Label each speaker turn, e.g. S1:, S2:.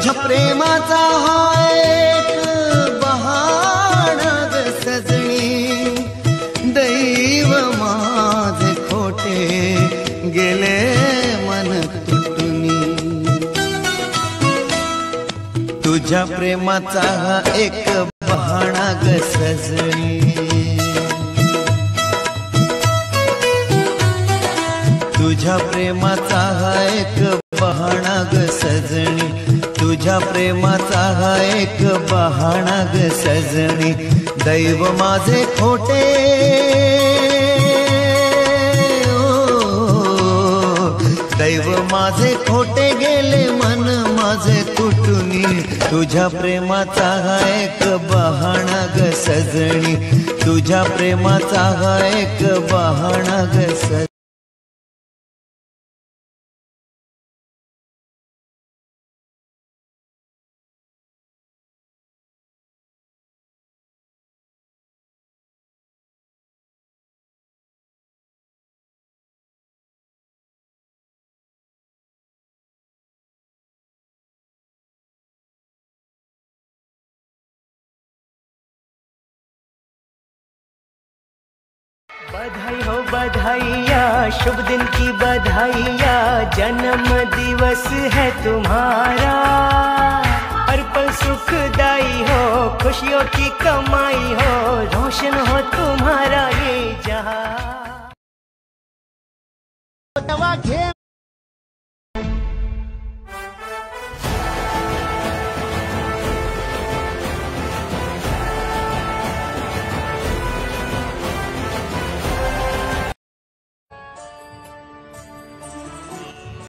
S1: तुझ्या प्रेमाचा हा एक बहाणा ग सजणी, दैव माझे खोटे गेले मन तुटुनी। तुझ्या प्रेमाचा हा एक बहाणा ग सजणी, तुझ्या प्रेमाचा हा एक बहाणा ग सजणी, तुझ्या प्रेमाचा हा एक बहाणा ग सजणी, दैव माझे खोटे दैव माझे खोटे गेले मन माझे तुटुनी। तुझ्या प्रेमाचा हा एक बहाणा ग सजणी, तुझ्या प्रेमाचा हा एक बहाणा ग सजणी।
S2: बधाई हो बधाइया, शुभ दिन की बधाइया, जन्म दिवस है तुम्हारा। हर पल सुखदाई हो, खुशियों की कमाई हो, रोशन हो तुम्हारा ये जहां।
S1: घे